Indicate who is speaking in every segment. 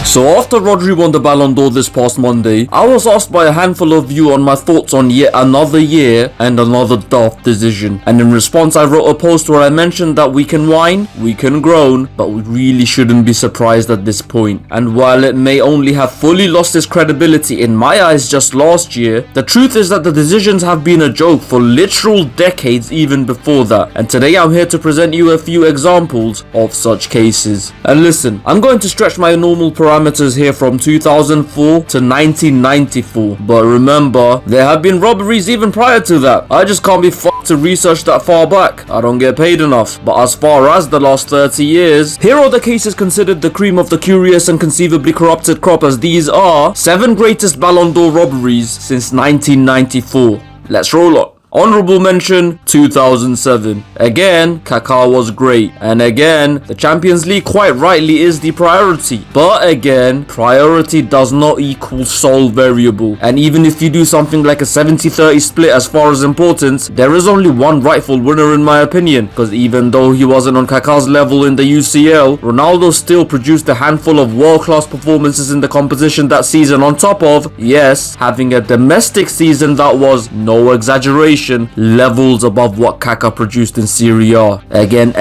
Speaker 1: So after Rodri won the Ballon d'Or this past Monday, I was asked by a handful of you on my thoughts on yet another year and another daft decision. And in response I wrote a post where I mentioned that we can whine, we can groan, but we really shouldn't be surprised at this point. And while it may only have fully lost its credibility in my eyes just last year, the truth is that the decisions have been a joke for literal decades even before that. And today I'm here to present you a few examples of such cases. And listen, I'm going to stretch my normal parameters here from 2004 to 1994, but remember, there have been robberies even prior to that. I just can't be fucked to research that far back. I don't get paid enough. But as far as the last 30 years, here are the cases considered the cream of the curious and conceivably corrupted crop, as these are 7 greatest Ballon d'Or robberies since 1994. Let's roll on. Honourable mention, 2007. Again, Kaká was great. And again, the Champions League quite rightly is the priority. But again, priority does not equal sole variable. And even if you do something like a 70-30 split as far as importance, there is only one rightful winner in my opinion. Because even though he wasn't on Kaká's level in the UCL, Ronaldo still produced a handful of world-class performances in the competition that season, on top of, yes, having a domestic season that was, no exaggeration, levels above what Kaká produced in Serie A. Again,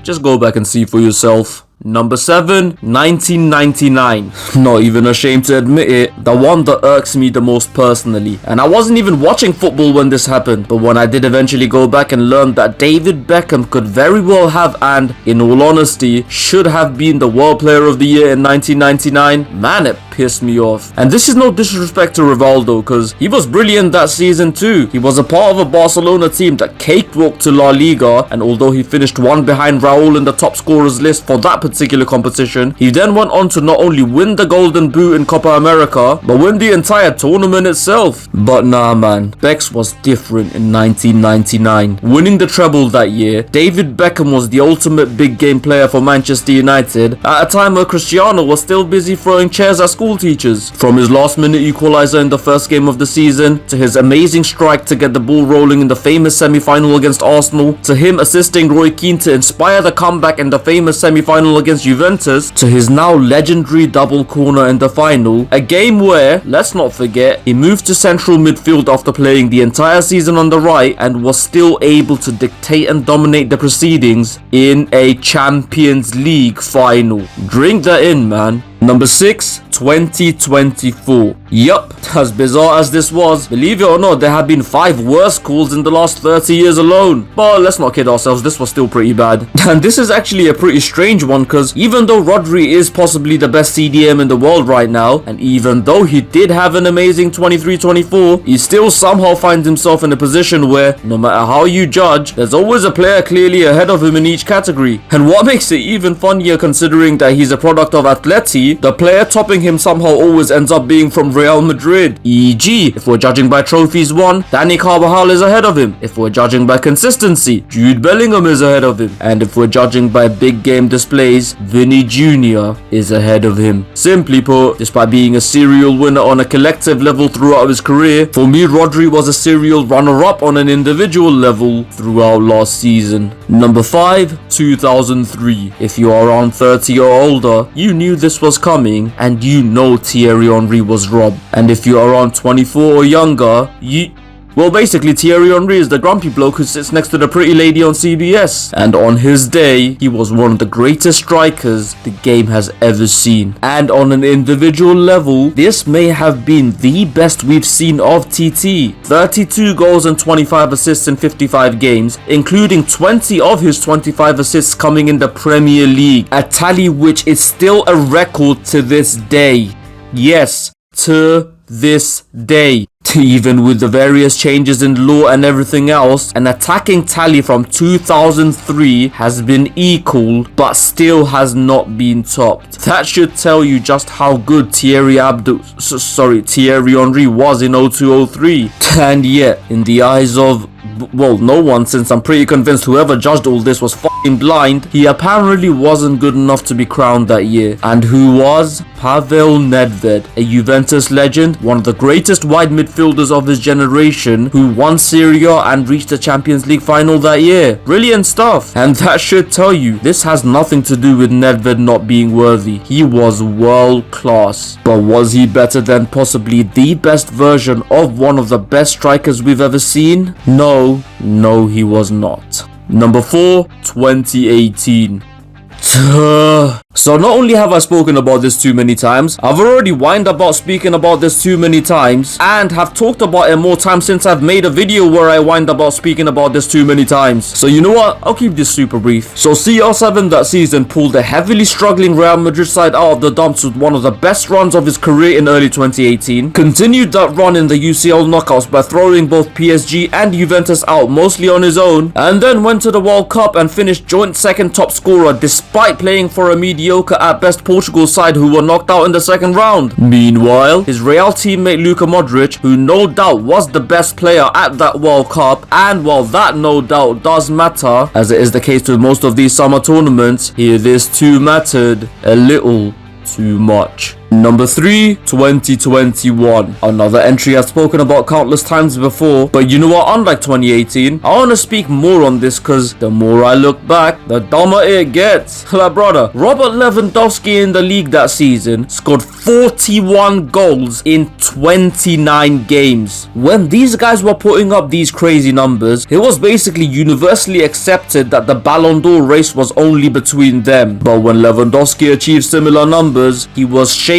Speaker 1: just go back and see for yourself. Number 7, 1999. Not even ashamed to admit it, the one that irks me the most personally. And I wasn't even watching football when this happened, but when I did eventually go back and learn that David Beckham could very well have, and in all honesty, should have been the World Player of the Year in 1999, man, it pissed me off. And this is no disrespect to Rivaldo, because he was brilliant that season too. He was a part of a Barcelona team that cakewalked to La Liga, and although he finished one behind Raul in the top scorers list for that particular competition, he then went on to not only win the Golden Boot in Copa America, but win the entire tournament itself. But nah man, Becks was different in 1999. Winning the treble that year, David Beckham was the ultimate big game player for Manchester United at a time where Cristiano was still busy throwing chairs at school teachers. From his last minute equaliser in the first game of the season, to his amazing strike to get the ball rolling in the famous semi-final against Arsenal, to him assisting Roy Keane to inspire the comeback in the famous semi-final against Juventus, to his now legendary double corner in the final, a game where, let's not forget, he moved to central midfield after playing the entire season on the right and was still able to dictate and dominate the proceedings in a Champions League final. Drink that in, man. Number 6, 2024. Yup, as bizarre as this was, believe it or not, there have been 5 worse calls in the last 30 years alone. But let's not kid ourselves, this was still pretty bad. And this is actually a pretty strange one, because even though Rodri is possibly the best CDM in the world right now, and even though he did have an amazing 23-24, he still somehow finds himself in a position where, no matter how you judge, there's always a player clearly ahead of him in each category. And what makes it even funnier, considering that he's a product of Atleti, the player topping him somehow always ends up being from Real Madrid. E.g., if we're judging by trophies won, Dani Carvajal is ahead of him. If we're judging by consistency, Jude Bellingham is ahead of him. And if we're judging by big game displays, Vinny Jr is ahead of him. Simply put, despite being a serial winner on a collective level throughout his career, for me Rodri was a serial runner-up on an individual level throughout last season. Number 5, 2003. If you are around 30 or older, you knew this was coming, and you know Thierry Henry was robbed. And if you are around 24 or younger, well, basically, Thierry Henry is the grumpy bloke who sits next to the pretty lady on CBS. And on his day, he was one of the greatest strikers the game has ever seen. And on an individual level, this may have been the best we've seen of TT. 32 goals and 25 assists in 55 games, including 20 of his 25 assists coming in the Premier League. A tally which is still a record to this day. Yes, to this day. Even with the various changes in law and everything else, an attacking tally from 2003 has been equaled but still has not been topped. That should tell you just how good Thierry Henry was in 02-03. And yet, in the eyes of, well, no one, since I'm pretty convinced whoever judged all this was fucking blind, he apparently wasn't good enough to be crowned that year. And who was? Pavel Nedved, a Juventus legend, one of the greatest wide midfielders of his generation, who won Serie A and reached the Champions League final that year. Brilliant stuff. And that should tell you, this has nothing to do with Nedved not being worthy. He was world class. But was he better than possibly the best version of one of the best strikers we've ever seen? No, he was not. Number 4, 2018. So not only have I spoken about this too many times, I've already whined about speaking about this too many times, and have talked about it more times since I've made a video where I whined about speaking about this too many times. So you know what? I'll keep this super brief. So CR7 that season pulled a heavily struggling Real Madrid side out of the dumps with one of the best runs of his career in early 2018. Continued that run in the UCL knockouts by throwing both PSG and Juventus out mostly on his own, and then went to the World Cup and finished joint second top scorer despite playing for a mediocre at best Portugal side who were knocked out in the second round. Meanwhile, his Real teammate Luka Modric, who no doubt was the best player at that World Cup, and while that no doubt does matter, as it is the case with most of these summer tournaments, here this too mattered a little too much. Number 3, 2021. Another entry I've spoken about countless times before, but you know what, unlike 2018, I want to speak more on this because the more I look back, the dumber it gets. Like brother, Robert Lewandowski in the league that season scored 41 goals in 29 games. When these guys were putting up these crazy numbers, it was basically universally accepted that the Ballon d'Or race was only between them. But when Lewandowski achieved similar numbers, he was shamelessly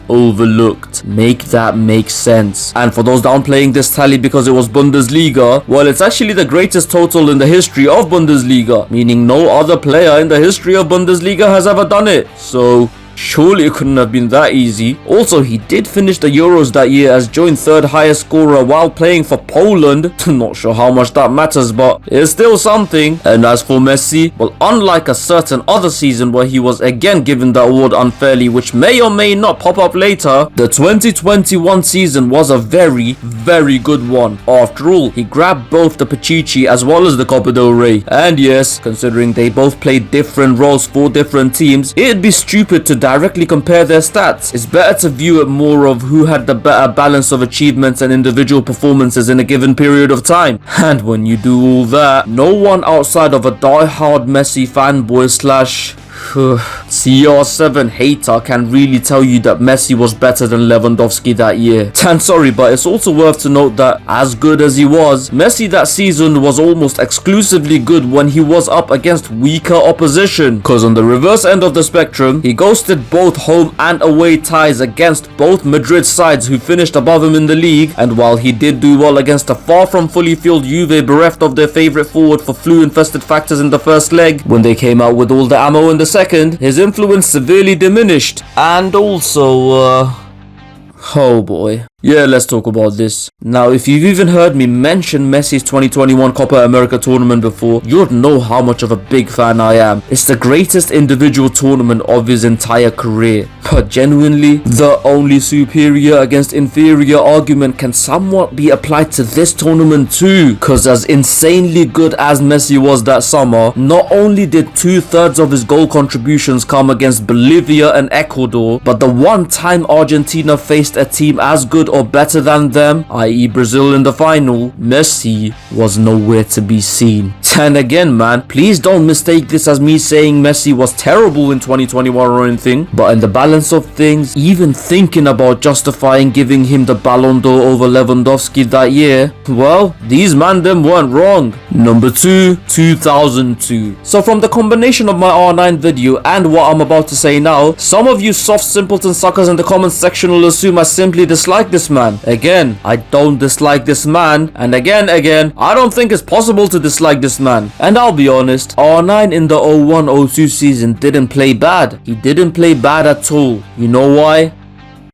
Speaker 1: overlooked. Make that make sense. And for those downplaying this tally because it was Bundesliga, well, it's actually the greatest total in the history of Bundesliga, meaning no other player in the history of Bundesliga has ever done it. So surely it couldn't have been that easy. Also, he did finish the Euros that year as joint third highest scorer while playing for Poland. Not sure how much that matters, but it's still something. And as for Messi, well, unlike a certain other season where he was again given the award unfairly, which may or may not pop up later, the 2021 season was a very good one. After all, he grabbed both the Pichichi as well as the Copa del Rey. And yes, considering they both played different roles for different teams, it'd be stupid to directly compare their stats. It's better to view it more of who had the better balance of achievements and individual performances in a given period of time. And when you do all that, no one outside of a die-hard Messi fanboy slash CR7 hater can really tell you that Messi was better than Lewandowski that year. And sorry, but it's also worth to note that as good as he was, Messi that season was almost exclusively good when he was up against weaker opposition. Cause on the reverse end of the spectrum, he ghosted both home and away ties against both Madrid sides who finished above him in the league, and while he did do well against a far from fully filled Juve bereft of their favourite forward for flu-infested factors in the first leg, when they came out with all the ammo in the second, his influence severely diminished. And also, oh boy. Yeah, let's talk about this. Now, if you've even heard me mention Messi's 2021 Copa America tournament before, you'd know how much of a big fan I am. It's the greatest individual tournament of his entire career. But genuinely, the only superior against inferior argument can somewhat be applied to this tournament too. Cause as insanely good as Messi was that summer, not only did 2/3 of his goal contributions come against Bolivia and Ecuador, but the one time Argentina faced a team as good or better than them, i.e. Brazil in the final, Messi was nowhere to be seen. And again, man, please don't mistake this as me saying Messi was terrible in 2021 or anything, but in the balance of things, even thinking about justifying giving him the Ballon d'Or over Lewandowski that year, well, these man them weren't wrong. Number 2, 2002. So from the combination of my R9 video and what I'm about to say now, some of you soft simpleton suckers in the comments section will assume I simply dislike this man. Again, I don't dislike this man, and again, I don't think it's possible to dislike this man. And I'll be honest, R9 in the 01-02 season didn't play bad. He didn't play bad at all. You know why?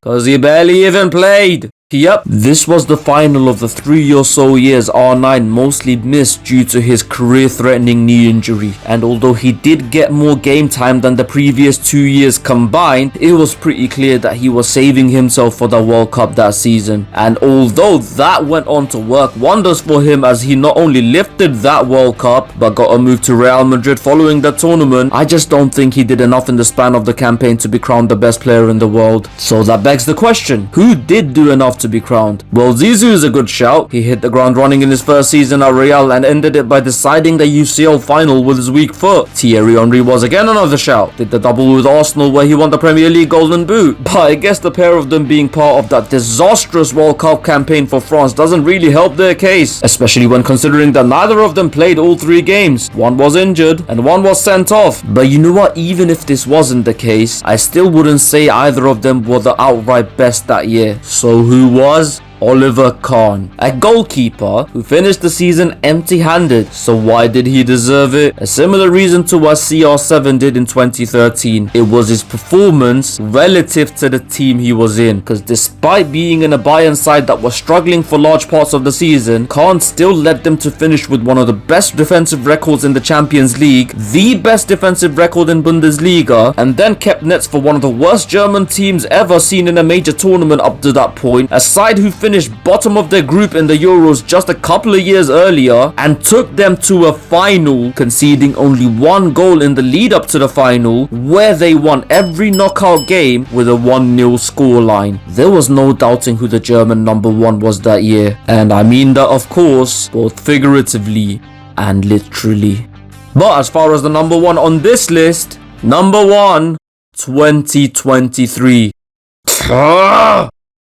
Speaker 1: Cause he barely even played. Yep, this was the final of the 3 or so years R9 mostly missed due to his career-threatening knee injury. And although he did get more game time than the previous 2 years combined, it was pretty clear that he was saving himself for the World Cup that season. And although that went on to work wonders for him as he not only lifted that World Cup but got a move to Real Madrid following the tournament, I just don't think he did enough in the span of the campaign to be crowned the best player in the world. So that begs the question, who did do enough to be crowned? Well, Zizou is a good shout. He hit the ground running in his first season at Real and ended it by deciding the UCL final with his weak foot. Thierry Henry was again another shout. Did the double with Arsenal where he won the Premier League Golden Boot. But I guess the pair of them being part of that disastrous World Cup campaign for France doesn't really help their case, especially when considering that neither of them played all 3 games. One was injured and one was sent off. But you know what, even if this wasn't the case, I still wouldn't say either of them were the outright best that year. So who was? Oliver Kahn, a goalkeeper who finished the season empty-handed. So why did he deserve it? A similar reason to what CR7 did in 2013. It was his performance relative to the team he was in. Because despite being in a Bayern side that was struggling for large parts of the season, Kahn still led them to finish with one of the best defensive records in the Champions League, the best defensive record in Bundesliga, and then kept nets for one of the worst German teams ever seen in a major tournament up to that point. A side who finished bottom of their group in the Euros just a couple of years earlier and took them to a final, conceding only 1 goal in the lead up to the final, where they won every knockout game with a 1-0 scoreline. There was no doubting who the German number 1 was that year, and I mean that of course both figuratively and literally. But as far as the number 1 on this list, number 1, 2023.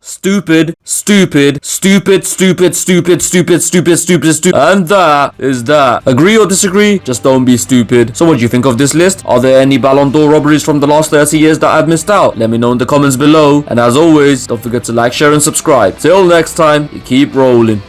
Speaker 1: Stupid. And that is that. Agree or disagree? Just don't be stupid. So what do you think of this list? Are there any Ballon d'Or robberies from the last 30 years that I've missed out? Let me know in the comments below. And as always, don't forget to like, share and subscribe. Till next time, keep rolling.